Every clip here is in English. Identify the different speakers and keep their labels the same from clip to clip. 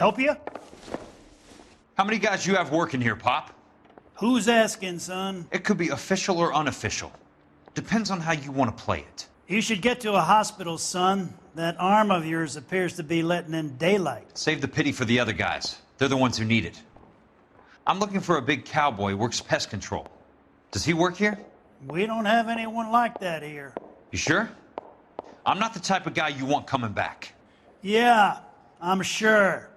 Speaker 1: Help you?
Speaker 2: How many guys you have working here, Pop?
Speaker 1: Who's asking, son?
Speaker 2: It could be official or unofficial. Depends on how you want to play it.
Speaker 1: You should get to a hospital, son. That arm of yours appears to be letting in daylight.
Speaker 2: Save the pity for the other guys. They're the ones who need it. I'm looking for a big cowboy who works pest control. Does he work here?
Speaker 1: We don't have anyone like that here.
Speaker 2: You sure? I'm not the type of guy you want coming back.
Speaker 1: Yeah, I'm sure.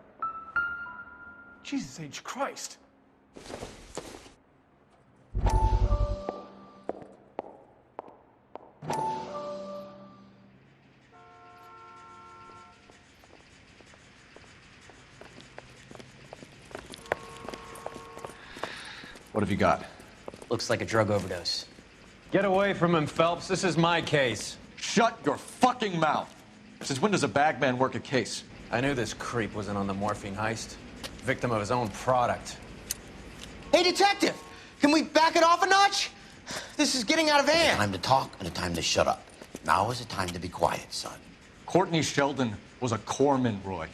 Speaker 3: Jesus H. Christ.
Speaker 4: What have you got?
Speaker 5: Looks like a drug overdose.
Speaker 6: Get away from him, Phelps. This is my case.
Speaker 4: Shut your fucking mouth! Since when does a bagman work a case?
Speaker 6: I knew this creep wasn't on the morphine heist. Victim of his own product.
Speaker 7: Hey, detective! Can we back it off a notch? This is getting out of hand.
Speaker 8: Time to talk and a time to shut up. Now is the time to be quiet, son.
Speaker 4: Courtney Sheldon was a corpsman, Roy.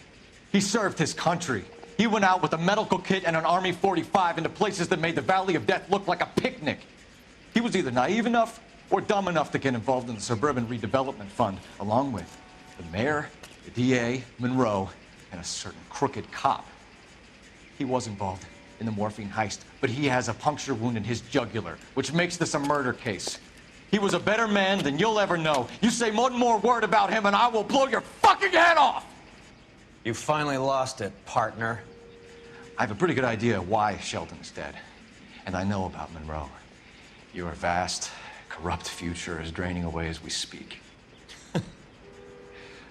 Speaker 4: He served his country. He went out with a medical kit and an Army 45 into places that made the Valley of Death look like a picnic. He was either naive enough or dumb enough to get involved in the Suburban Redevelopment Fund, along with the mayor, the DA, Monroe, and a certain crooked cop. He was involved in the morphine heist, but he has a puncture wound in his jugular, which makes this a murder case. He was a better man than you'll ever know. You say one more word about him and I will blow your fucking head off!
Speaker 6: You finally lost it, partner.
Speaker 4: I have a pretty good idea why Sheldon is dead. And I know about Monroe. Your vast, corrupt future is draining away as we speak.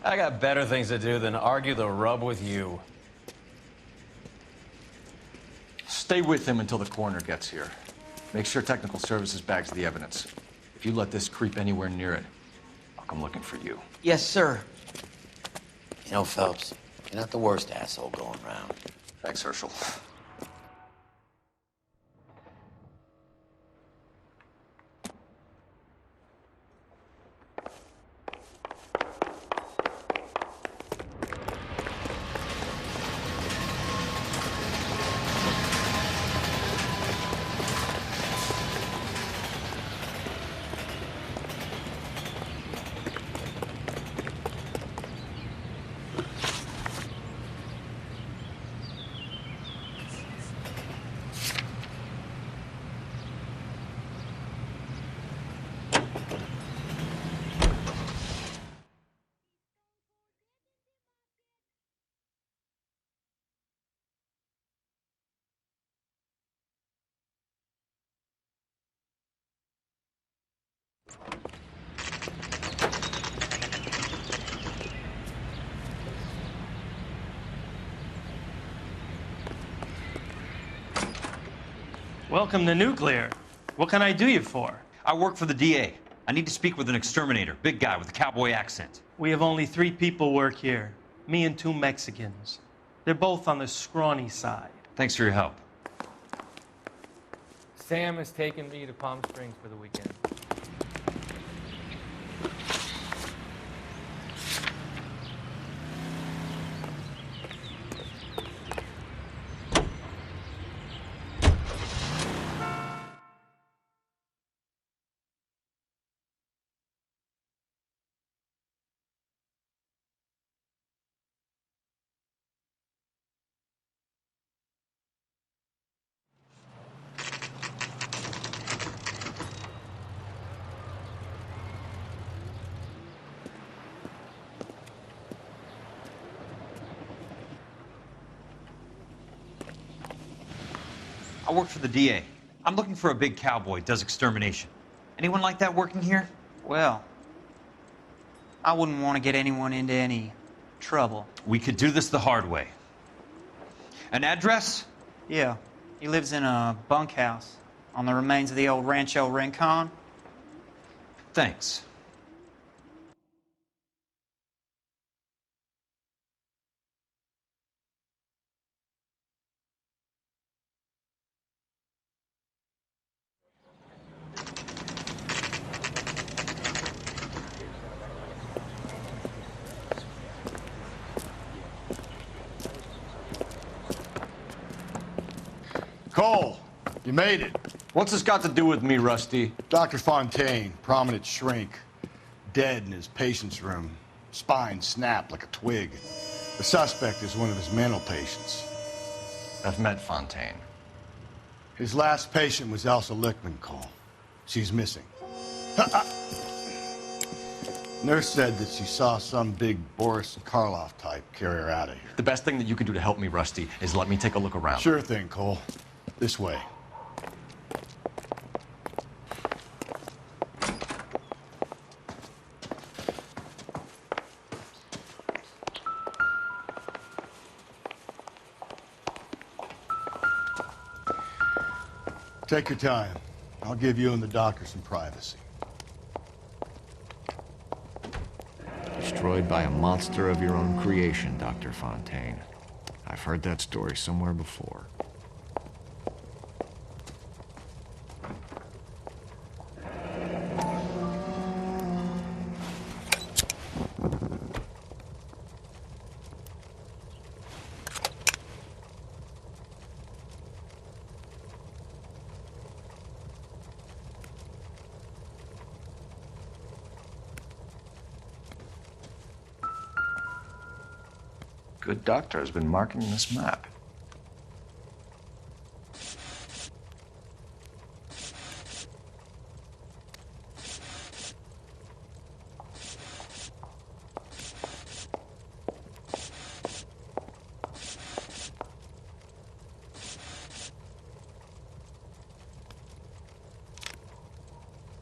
Speaker 6: I got better things to do than argue the rub with you.
Speaker 4: Stay with him until the coroner gets here. Make sure technical services bags the evidence. If you let this creep anywhere near it, I'll come looking for you.
Speaker 7: Yes, sir.
Speaker 8: You know, Phelps, you're not the worst asshole going around.
Speaker 4: Thanks, Herschel.
Speaker 9: Welcome to Nuclear. What can I do you for?
Speaker 2: I work for the DA. I need to speak with an exterminator, big guy with a cowboy accent.
Speaker 9: We have only 3 people work here. Me and 2 Mexicans. They're both on the scrawny side.
Speaker 2: Thanks for your help.
Speaker 10: Sam has taken me to Palm Springs for the weekend.
Speaker 2: I work for the DA. I'm looking for a big cowboy, does extermination. Anyone like that working here?
Speaker 5: Well, I wouldn't want to get anyone into any trouble.
Speaker 2: We could do this the hard way. An address?
Speaker 5: Yeah, he lives in a bunkhouse on the remains of the old Rancho Rincon.
Speaker 2: Thanks.
Speaker 3: Cole, you made it.
Speaker 4: What's this got to do with me, Rusty?
Speaker 3: Dr. Fontaine, prominent shrink, dead in his patient's room. Spine snapped like a twig. The suspect is one of his mental patients.
Speaker 4: I've met Fontaine.
Speaker 3: His last patient was Elsa Lichtman, Cole. She's missing. Nurse said that she saw some big Boris Karloff type carry her out of here.
Speaker 4: The best thing that you can do to help me, Rusty, is let me take a look around.
Speaker 3: Sure thing, Cole. This way. Take your time. I'll give you and the doctor some privacy.
Speaker 11: Destroyed by a monster of your own creation, Dr. Fontaine. I've heard that story somewhere before.
Speaker 4: Good doctor has been marking this map.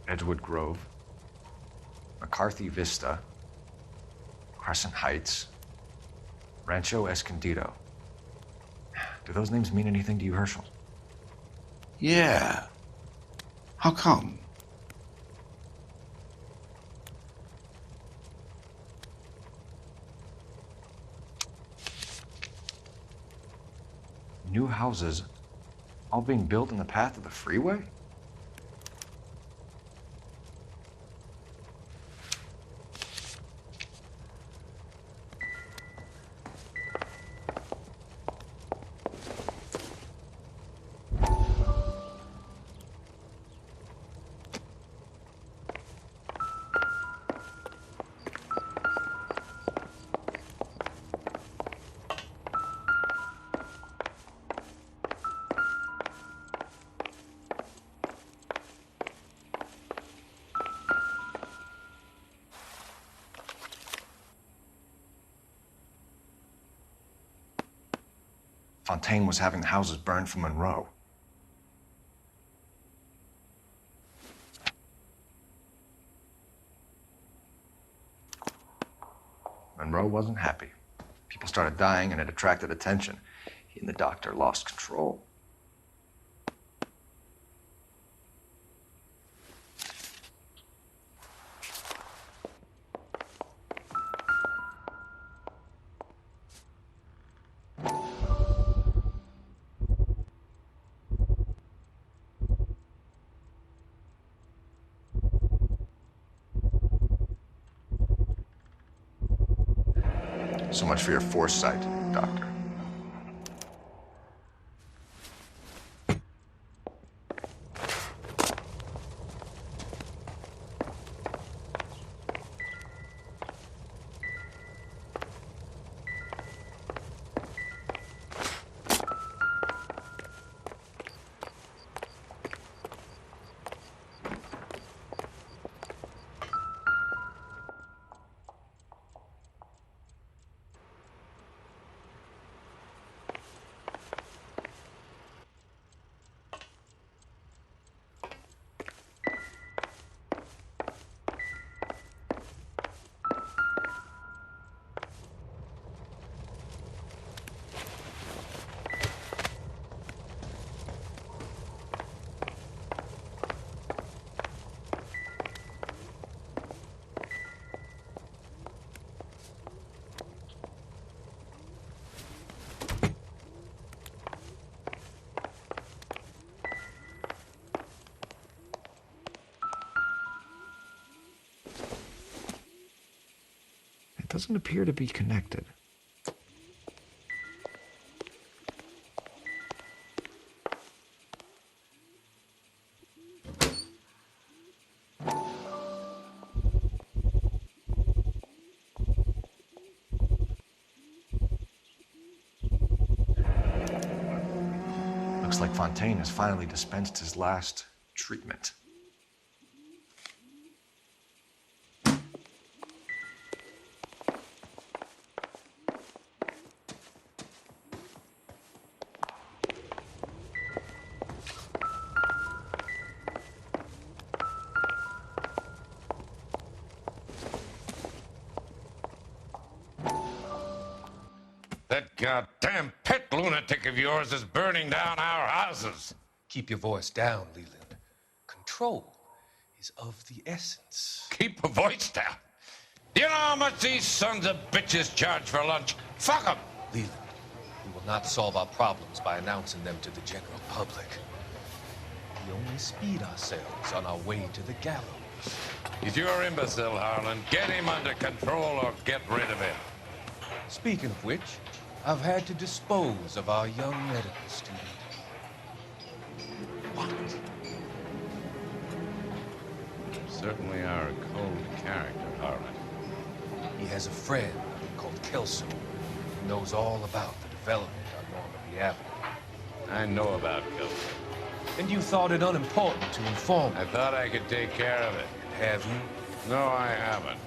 Speaker 4: Edgewood Grove, McCarthy Vista, Crescent Heights, Rancho Escondido. Do those names mean anything to you, Herschel?
Speaker 12: Yeah. How come?
Speaker 4: New houses, all being built in the path of the freeway? Fontaine was having the houses burned for Monroe. Monroe wasn't happy. People started dying and it attracted attention. He and the doctor lost control. So much for your foresight, Doctor.
Speaker 11: It doesn't appear to be connected. Looks like Fontaine has finally dispensed his last treatment.
Speaker 13: That goddamn pet lunatic of yours is burning down our houses.
Speaker 14: Keep your voice down, Leland. Control is of the essence.
Speaker 13: Keep your voice down? Do you know how much these sons of bitches charge for lunch? Fuck them!
Speaker 14: Leland, we will not solve our problems by announcing them to the general public. We only speed ourselves on our way to the gallows.
Speaker 13: He's your imbecile, Harlan. Get him under control or get rid of him.
Speaker 14: Speaking of which, I've had to dispose of our young medical student.
Speaker 13: What? You certainly are a cold character, Harlan.
Speaker 14: He has a friend called Kelso who knows all about the development on Normandy Avenue.
Speaker 13: I know about Kelso.
Speaker 14: And you thought it unimportant to inform me.
Speaker 13: I thought I could take care of it.
Speaker 14: Have you?
Speaker 13: No, I haven't.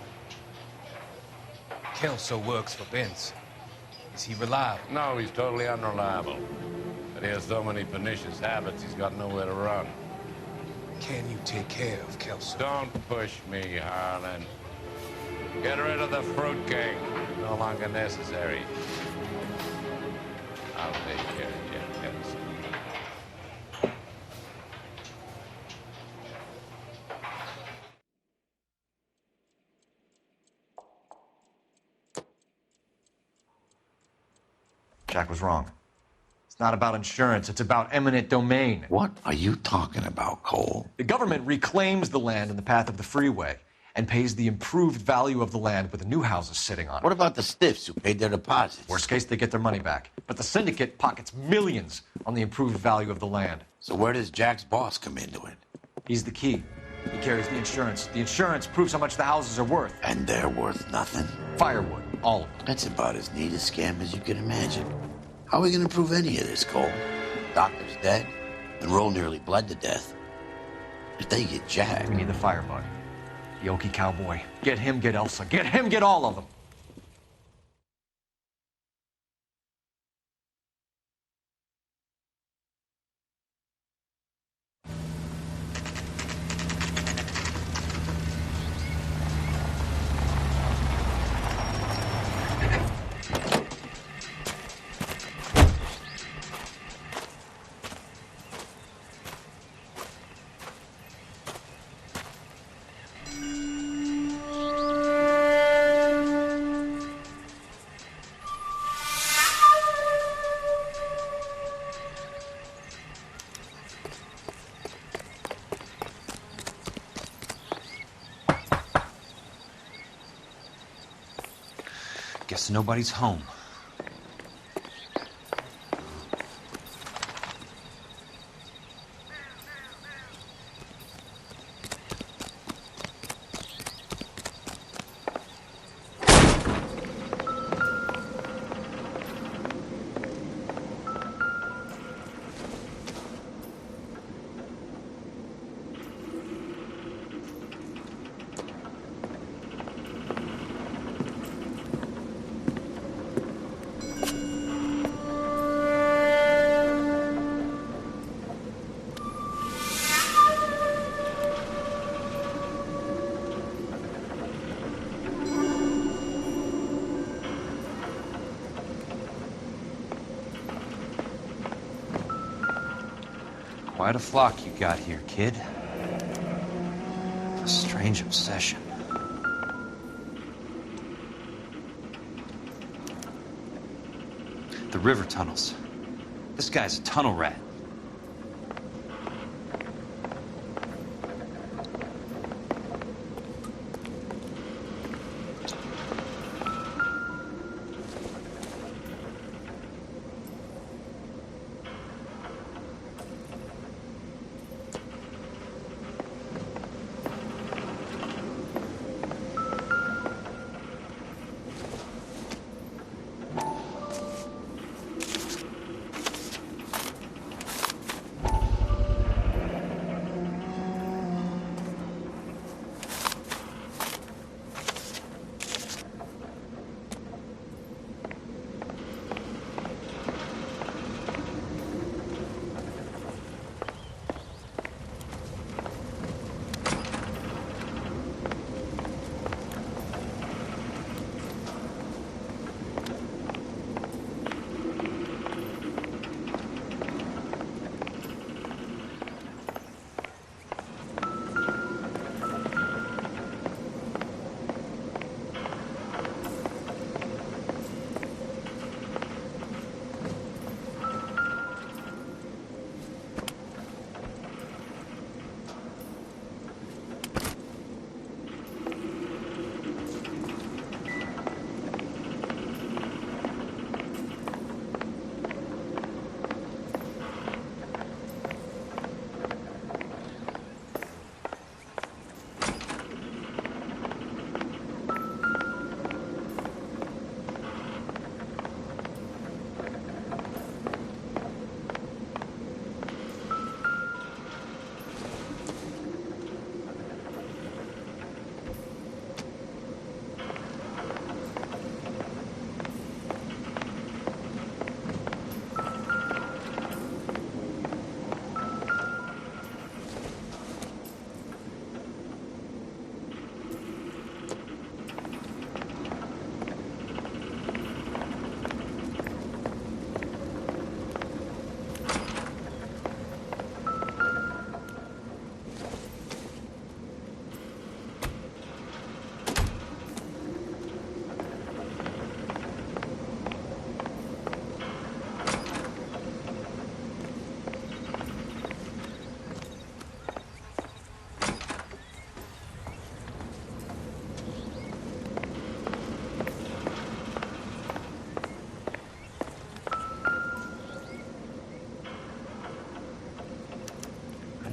Speaker 14: Kelso works for Benson. Is he reliable?
Speaker 13: No, he's totally unreliable. But he has so many pernicious habits, he's got nowhere to run.
Speaker 14: Can you take care of Kelso?
Speaker 13: Don't push me, Harlan. Get rid of the fruitcake. No longer necessary. I'll take care of you, Kelso.
Speaker 11: Jack was wrong. It's not about insurance, it's about eminent domain.
Speaker 12: What are you talking about, Cole?
Speaker 11: The government reclaims the land in the path of the freeway and pays the improved value of the land with the new houses sitting on it.
Speaker 8: What about the stiffs who paid their deposits?
Speaker 11: Worst case, they get their money back. But the syndicate pockets millions on the improved value of the land.
Speaker 8: So where does Jack's boss come into it?
Speaker 11: He's the key. He carries the insurance. The insurance proves how much the houses are worth.
Speaker 8: And they're worth nothing?
Speaker 11: Firewood, all of them.
Speaker 8: That's about as neat a scam as you can imagine. How are we going to prove any of this, Cole? Doctor's dead, and Roll nearly bled to death. If they get Jack...
Speaker 11: We need the firebug. The Okie cowboy. Get him, get Elsa. Get him, get all of them.
Speaker 2: Guess nobody's home. Quite a flock you got here, kid. A strange obsession. The river tunnels. This guy's a tunnel rat.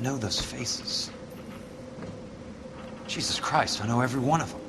Speaker 2: know those faces. Jesus Christ, I know every one of them.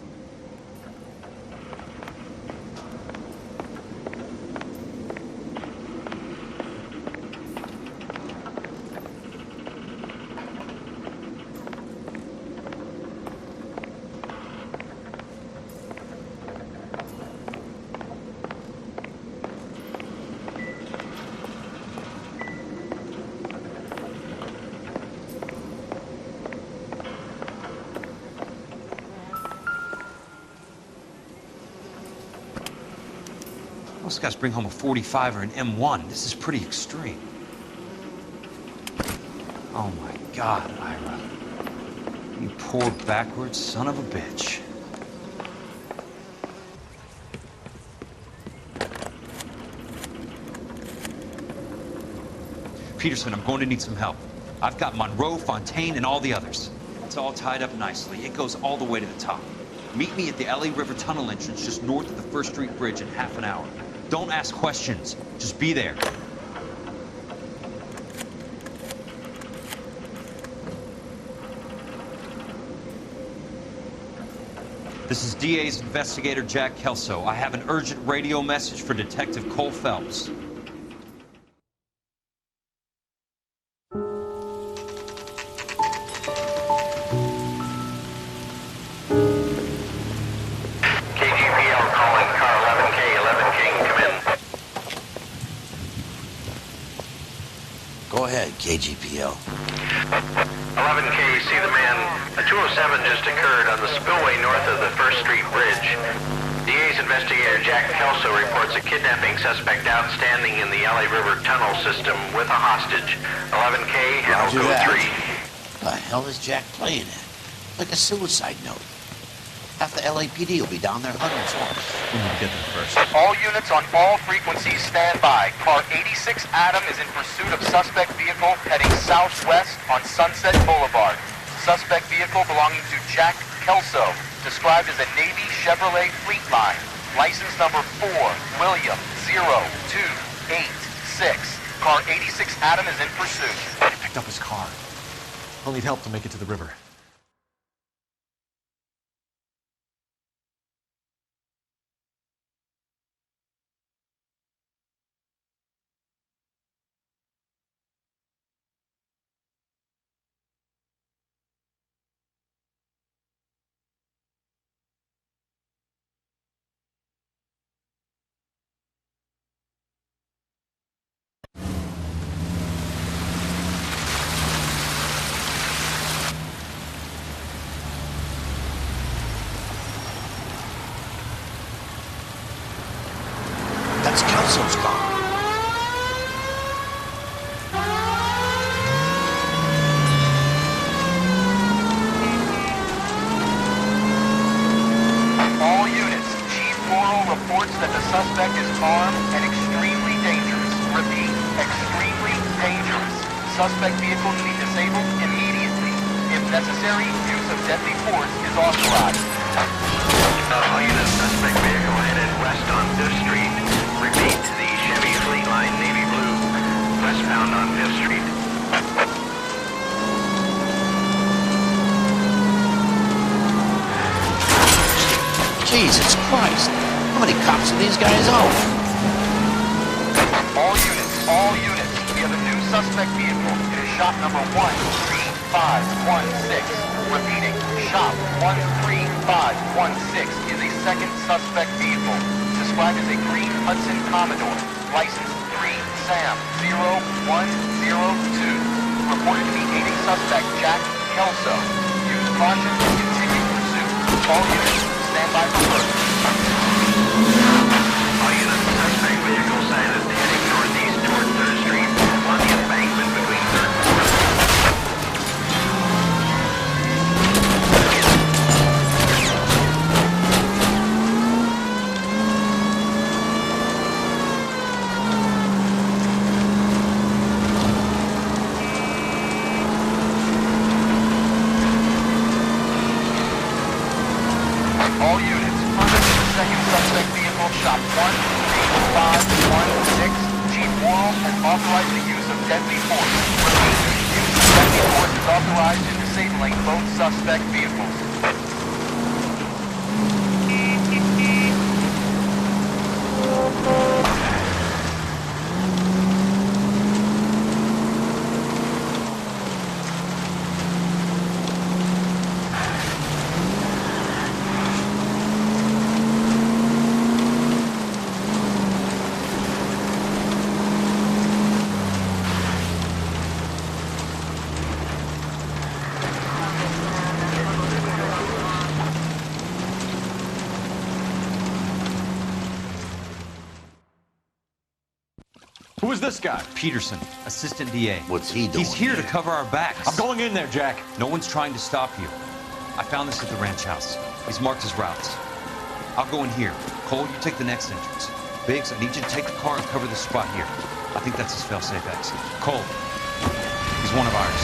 Speaker 2: Most guys bring home a 45 or an M1. This is pretty extreme. Oh my God, Ira. You poor backwards son of a bitch. Peterson, I'm going to need some help. I've got Monroe, Fontaine, and all the others. It's all tied up nicely. It goes all the way to the top. Meet me at the LA River Tunnel entrance just north of the First Street Bridge in half an hour. Don't ask questions. Just be there. This is DA's investigator Jack Kelso. I have an urgent radio message for Detective Cole Phelps.
Speaker 8: Go ahead, KGPL.
Speaker 15: 11K, see the man. A 207 just occurred on the spillway north of the First Street Bridge. DA's investigator Jack Kelso reports a kidnapping suspect outstanding in the LA River tunnel system with a hostage. 11K, handle
Speaker 8: Roger
Speaker 15: code
Speaker 8: that.
Speaker 15: 3.
Speaker 8: The hell is Jack playing at? Like a suicide note. Half the LAPD will be down there hunting for him.
Speaker 11: We need to get there first.
Speaker 16: All units on all frequencies stand by. Car 86 Adam is in pursuit of suspect vehicle heading southwest on Sunset Boulevard. Suspect vehicle belonging to Jack Kelso, described as a Navy Chevrolet Fleetline. License number 4, William 0286. Car 86 Adam is in pursuit.
Speaker 11: He picked up his car. He'll need help to make it to the river.
Speaker 8: That's Kelso's car.
Speaker 16: All units, Chief Morrow reports that the suspect is armed and extremely dangerous. Repeat, extremely dangerous. Suspect vehicle to be disabled immediately. If necessary, use of deadly force is authorized.
Speaker 15: All units, suspect vehicle headed west on 5th Street. Repeat, the Chevy Fleetline Navy Blue, westbound on 5th Street.
Speaker 8: Jesus Christ. How many cops are these guys own?
Speaker 16: All units, we have a new suspect vehicle. It is shop number 13516. Repeating, shop 13516 is a second suspect vehicle, described as a green Hudson Commodore, license 3 Sam 0102, reported to be aiding suspect Jack Kelso. Use caution and continue pursuit. All units, stand by for work.
Speaker 15: All units, suspect vehicle sighted heading northeast toward 3rd Street on the embankment between 3rd and 4th.
Speaker 16: All units, further to the second suspect vehicle, shop 13516. authorized in disabling both suspect vehicles.
Speaker 11: Who is this guy?
Speaker 2: Peterson, assistant DA.
Speaker 8: What's he doing?
Speaker 2: He's here to cover our backs.
Speaker 11: I'm going in there, Jack.
Speaker 2: No one's trying to stop you. I found this at the ranch house. He's marked his routes. I'll go in here. Cole, you take the next entrance. Biggs, I need you to take the car and cover this spot here. I think that's his fail-safe exit. Cole, he's one of ours.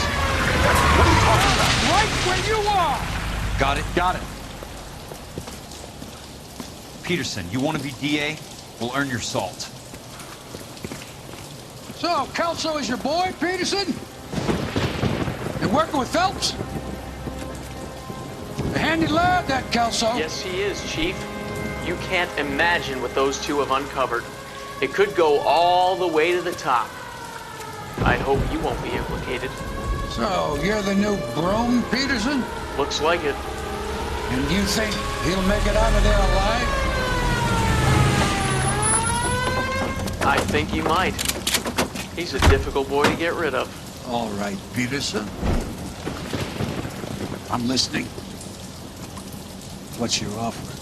Speaker 11: What are you talking about?
Speaker 17: Right where you are!
Speaker 2: Got it?
Speaker 11: Got it.
Speaker 2: Peterson, you want to be DA? We'll earn your salt.
Speaker 17: So, Kelso is your boy, Peterson? You working with Phelps? A handy lad, that Kelso.
Speaker 18: Yes, he is, Chief. You can't imagine what those two have uncovered. It could go all the way to the top. I hope you won't be implicated.
Speaker 17: So, you're the new broom, Peterson?
Speaker 18: Looks like it.
Speaker 17: And you think he'll make it out of there alive?
Speaker 18: I think he might. He's a difficult boy to get rid of.
Speaker 17: All right, Peterson. I'm listening. What's your offer?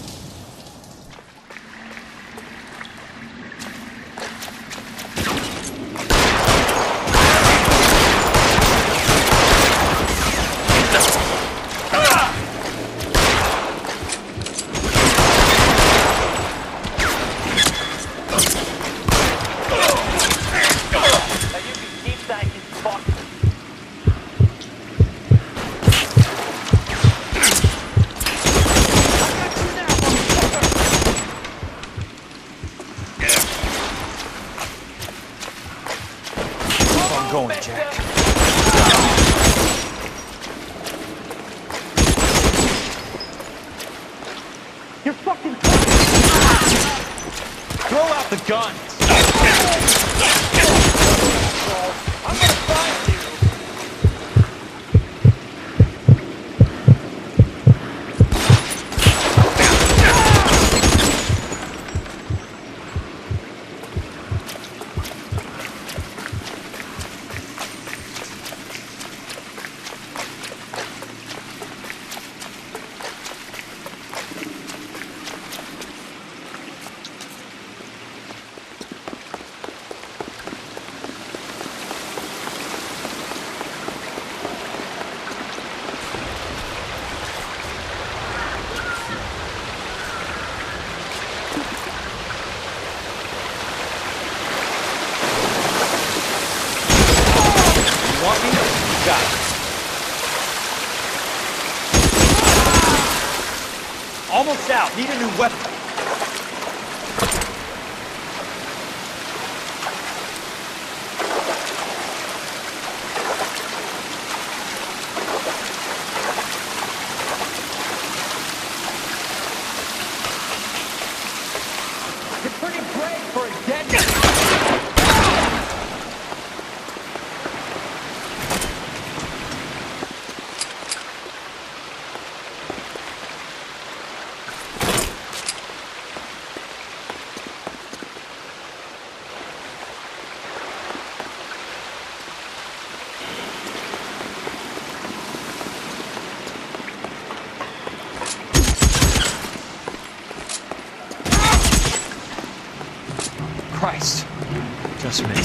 Speaker 2: Going, Jack.
Speaker 17: You're fucking...
Speaker 9: Throw out the guns! I'm gonna find you! Almost out. Need a new weapon.
Speaker 17: You're pretty great for a dead guy.
Speaker 2: Christ. Just me.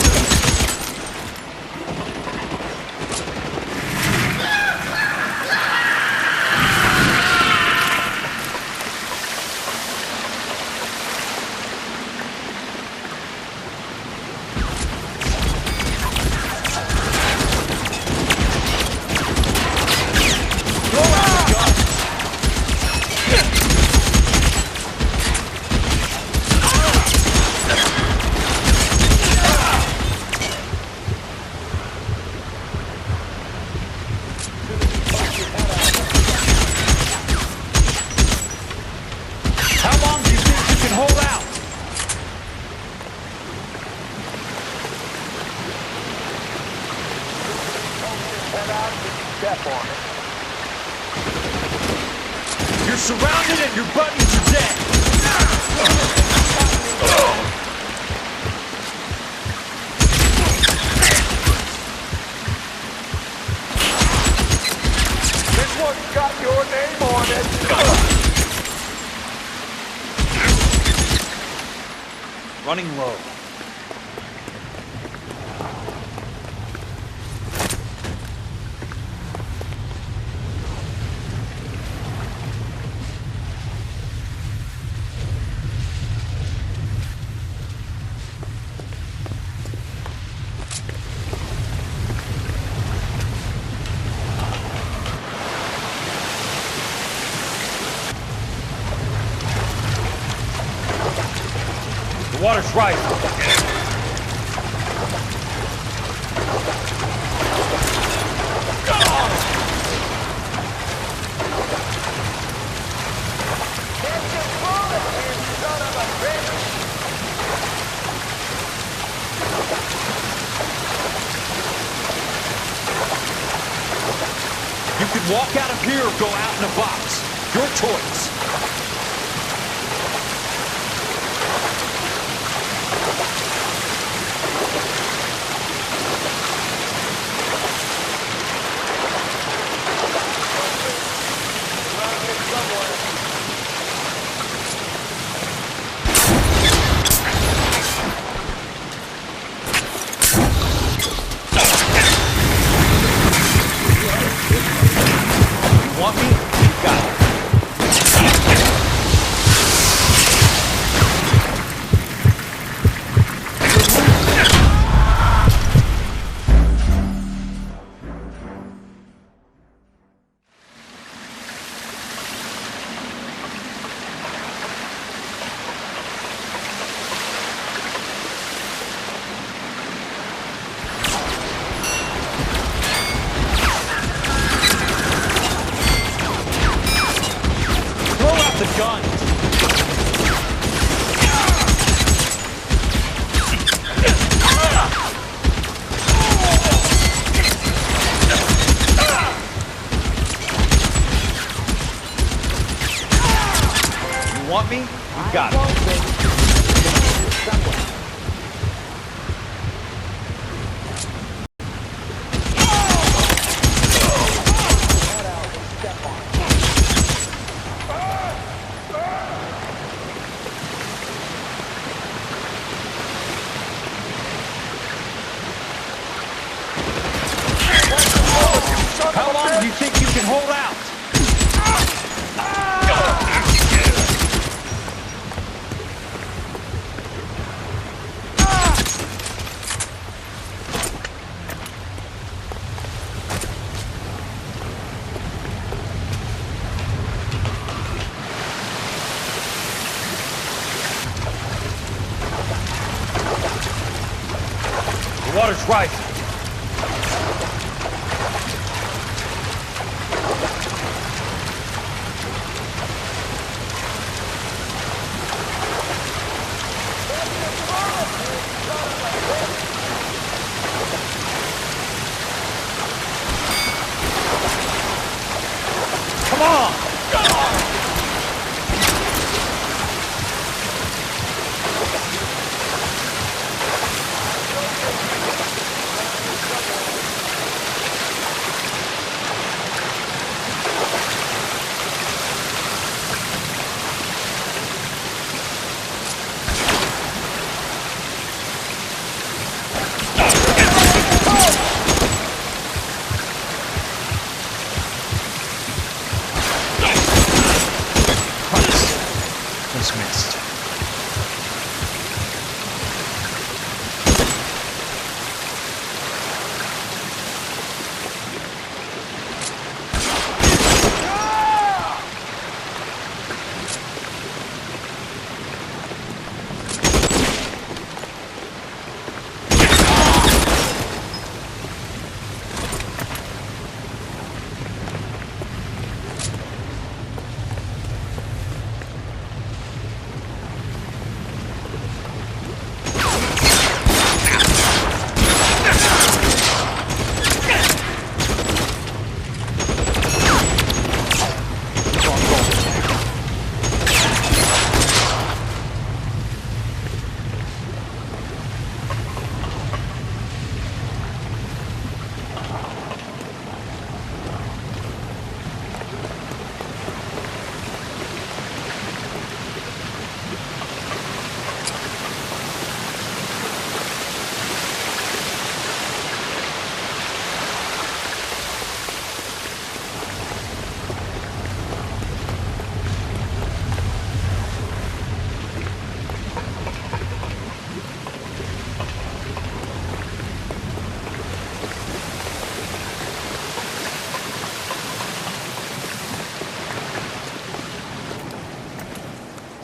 Speaker 4: You're surrounded and your buddies are dead.
Speaker 13: This one's got your name on it.
Speaker 2: Running low. The water's rising. You can walk out of here or go out in a box. Your choice. Want me? You got it. The gun. You want me? You got it. How long do you think you can hold out? The water's rising. Come on!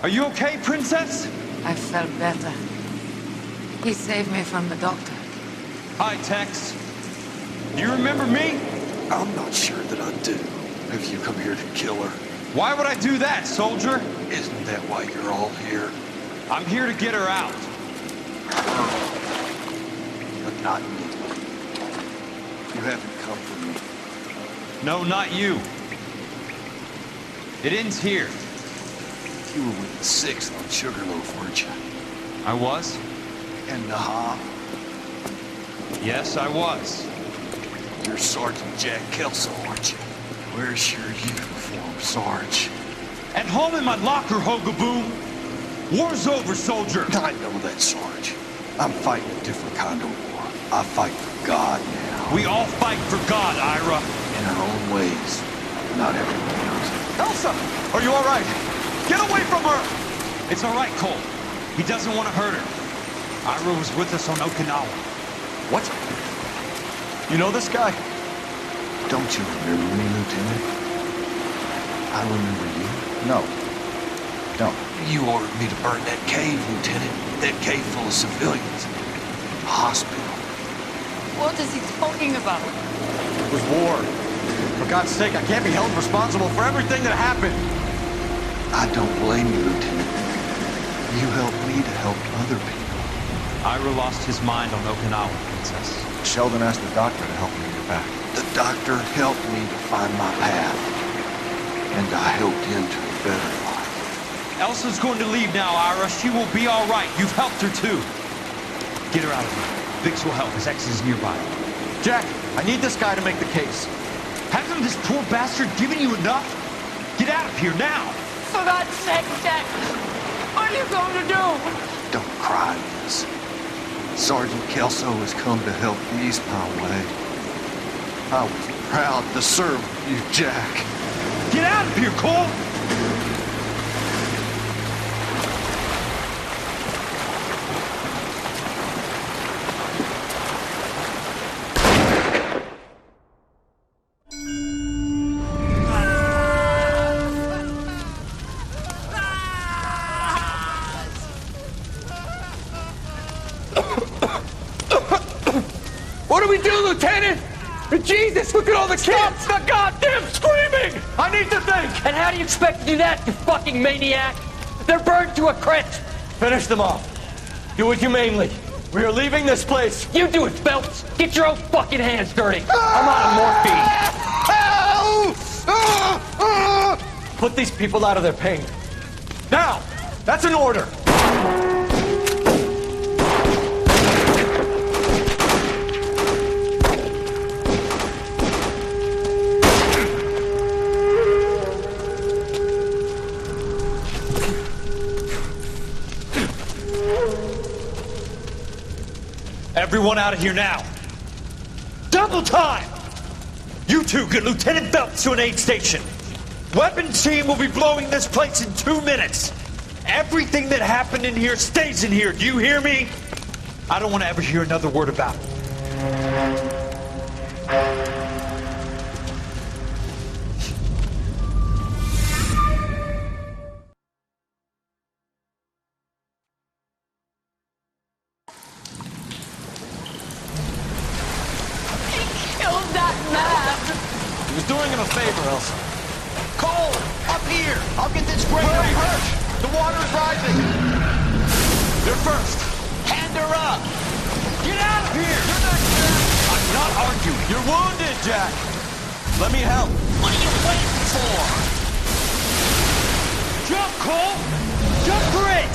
Speaker 2: Are you okay, Princess?
Speaker 19: I felt better. He saved me from the doctor.
Speaker 2: Hi, Tex. Do you remember me?
Speaker 12: I'm not sure that I do. Have you come here to kill her?
Speaker 2: Why would I do that, soldier?
Speaker 12: Isn't that why you're all here?
Speaker 2: I'm here to get her out.
Speaker 12: But not me. You haven't come for me.
Speaker 2: No, not you. It ends here.
Speaker 12: You were with the 6th on Sugarloaf, weren't you?
Speaker 2: I was?
Speaker 12: And Naha?
Speaker 2: Yes, I was.
Speaker 12: You're Sergeant Jack Kelso, aren't you? Where's your uniform, Sarge?
Speaker 2: At home in my locker, Hogaboom. War's over, soldier.
Speaker 12: I know that, Sarge. I'm fighting a different kind of war. I fight for God now.
Speaker 2: We all fight for God, Ira.
Speaker 12: In our own ways. Not everyone knows it.
Speaker 4: Elsa! Are you all right? Get away from her!
Speaker 2: It's all right, Cole. He doesn't want to hurt her. Ira was with us on Okinawa.
Speaker 4: What? You know this guy?
Speaker 12: Don't you remember me, Lieutenant? I remember you.
Speaker 4: No. Don't.
Speaker 12: You ordered me to burn that cave, Lieutenant. That cave full of civilians. A hospital.
Speaker 19: What is he talking about?
Speaker 4: It was war. For God's sake, I can't be held responsible for everything that happened.
Speaker 12: I don't blame you, Lieutenant. You helped me to help other people.
Speaker 2: Ira lost his mind on Okinawa, Princess.
Speaker 4: Sheldon asked the doctor to help me get back.
Speaker 12: The doctor helped me to find my path. And I helped him to a better life.
Speaker 2: Elsa's going to leave now, Ira. She will be all right. You've helped her, too. Get her out of here. Vix will help. His ex is nearby.
Speaker 4: Jack, I need this guy to make the case.
Speaker 2: Hasn't this poor bastard given you enough? Get out of here now.
Speaker 19: For God's sake, Jack! What are you going to do?
Speaker 12: Don't cry, Liz. Sergeant Kelso has come to help ease my way. I was proud to serve you, Jack.
Speaker 2: Get out of here, Cole!
Speaker 4: What do we do, Lieutenant? Jesus, look at all the kids! Stop the goddamn screaming! I need to think!
Speaker 18: And how do you expect to do that, you fucking maniac? They're burned to a crisp!
Speaker 4: Finish them off. Do it humanely. We are leaving this place.
Speaker 18: You do it, Phelps! Get your own fucking hands dirty! I'm out of morphine!
Speaker 4: Put these people out of their pain. Now! That's an order!
Speaker 2: Everyone out of here now. Double time! You two get Lieutenant Phelps to an aid station. Weapons team will be blowing this place in 2 minutes. Everything that happened in here stays in here. Do you hear me? I don't want to ever hear another word about it.
Speaker 4: He was doing him a favor, Elsa.
Speaker 7: Cole! Up here! I'll get this grader!
Speaker 4: Hurry, Hirsch! The water is rising!
Speaker 2: You're first!
Speaker 7: Hand her up!
Speaker 2: Get out of here!
Speaker 4: You're next, Jack!
Speaker 2: I'm not arguing.
Speaker 4: You're wounded, Jack! Let me help.
Speaker 7: What are you waiting for?
Speaker 2: Jump, Cole! Jump for it!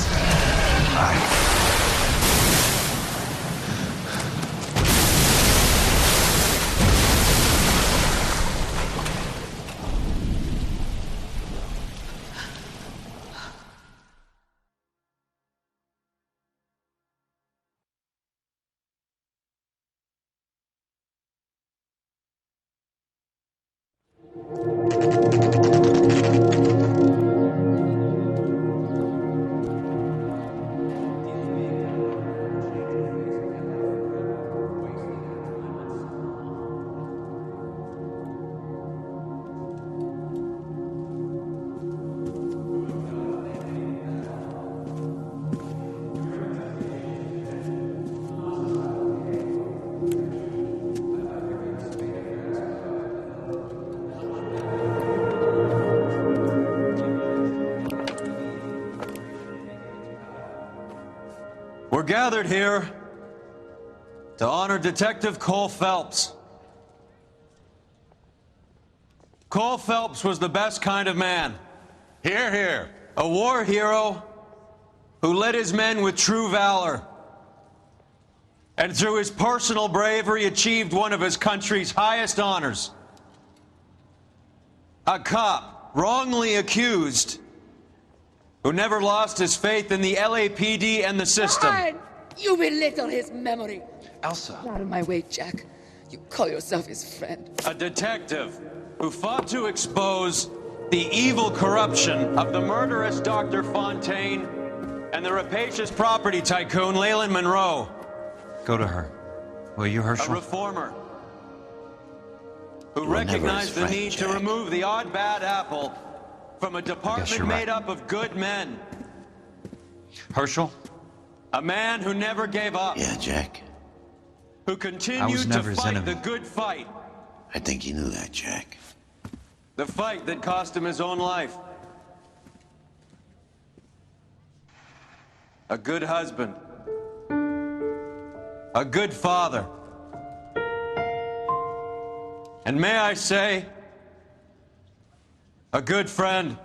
Speaker 20: We're gathered here to honor Detective Cole Phelps. Cole Phelps was the best kind of man.
Speaker 6: Hear, hear.
Speaker 20: A war hero who led his men with true valor. And through his personal bravery achieved one of his country's highest honors. A cop, wrongly accused, who never lost his faith in the LAPD and the system.
Speaker 19: God, you belittle his memory.
Speaker 20: Elsa.
Speaker 19: Get out of my way, Jack. You call yourself his friend.
Speaker 20: A detective who fought to expose the evil corruption of the murderous Dr. Fontaine and the rapacious property tycoon Leyland Monroe.
Speaker 2: Go to her. Will you, Herschel?
Speaker 20: A reformer who recognized the need to remove the odd bad apple from a department made up of good men.
Speaker 2: Herschel?
Speaker 20: A man who never gave up.
Speaker 8: Yeah, Jack.
Speaker 20: Who continued to fight the good fight.
Speaker 8: I think you knew that, Jack.
Speaker 20: The fight that cost him his own life. A good husband. A good father. And may I say, a good friend.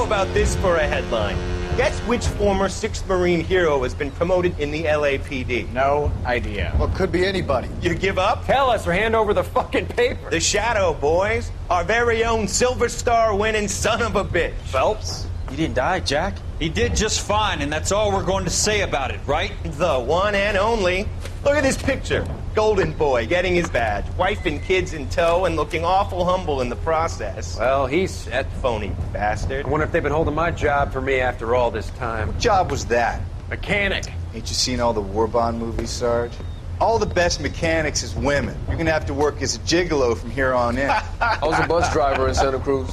Speaker 21: How about this for a headline? Guess which former 6th Marine hero has been promoted in the LAPD?
Speaker 22: No idea.
Speaker 21: Well, could be anybody. You give up?
Speaker 10: Tell us or hand over the fucking paper.
Speaker 21: The Shadow, boys. Our very own Silver Star winning son of a bitch.
Speaker 20: Phelps? He didn't die, Jack. He did just fine, and that's all we're going to say about it, right?
Speaker 21: The one and only. Look at this picture. Golden boy getting his badge, wife and kids in tow, and looking awful humble in the process.
Speaker 10: Well, he's set.
Speaker 21: Phony bastard.
Speaker 10: I wonder if they've been holding my job for me after all this time.
Speaker 23: What job was that?
Speaker 10: Mechanic.
Speaker 23: Ain't you seen all the war bond movies, Sarge? All the best mechanics is women. You're gonna have to work as a gigolo from here on in.
Speaker 24: I was a bus driver in Santa Cruz.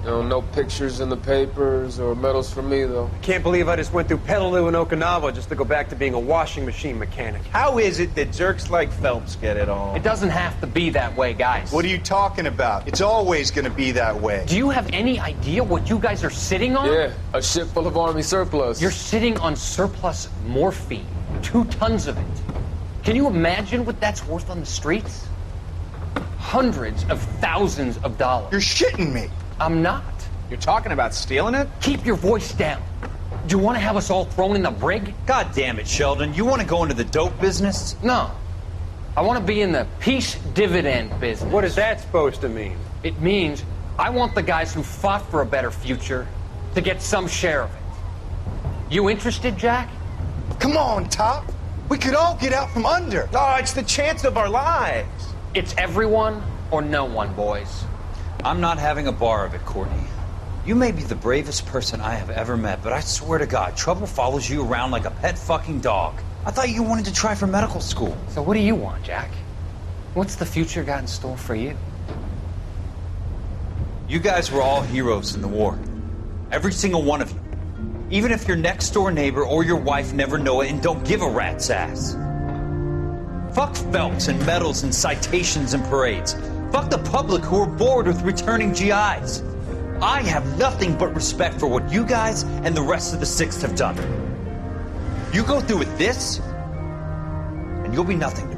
Speaker 24: You know, no pictures in the papers or medals for me, though.
Speaker 10: I can't believe I just went through Petaloo and Okinawa just to go back to being a washing machine mechanic.
Speaker 21: How is it that jerks like Phelps get it all?
Speaker 10: It doesn't have to be that way, guys.
Speaker 23: What are you talking about? It's always gonna be that way.
Speaker 10: Do you have any idea what you guys are sitting on?
Speaker 24: Yeah, a ship full of Army surplus.
Speaker 10: You're sitting on surplus morphine. 2 tons of it. Can you imagine what that's worth on the streets? Hundreds of thousands of dollars.
Speaker 23: You're shitting me.
Speaker 10: I'm not.
Speaker 22: You're talking about stealing it?
Speaker 10: Keep your voice down. Do you want to have us all thrown in the brig?
Speaker 20: God damn it, Sheldon. You want to go into the dope business?
Speaker 10: No. I want to be in the peace dividend business.
Speaker 9: What is that supposed to mean?
Speaker 10: It means I want the guys who fought for a better future to get some share of it. You interested, Jack?
Speaker 23: Come on, Top. We could all get out from under.
Speaker 21: Oh, it's the chance of our lives.
Speaker 10: It's everyone or no one, boys.
Speaker 20: I'm not having a bar of it, Courtney. You may be the bravest person I have ever met, but I swear to God, trouble follows you around like a pet fucking dog. I thought you wanted to try for medical school.
Speaker 10: So what do you want, Jack? What's the future got in store for you?
Speaker 20: You guys were all heroes in the war. Every single one of you. Even if your next door neighbor or your wife never know it and don't give a rat's ass. Fuck Phelps and medals and citations and parades. Fuck the public who are bored with returning GIs. I have nothing but respect for what you guys and the rest of the 6th have done. You go through with this, and you'll be nothing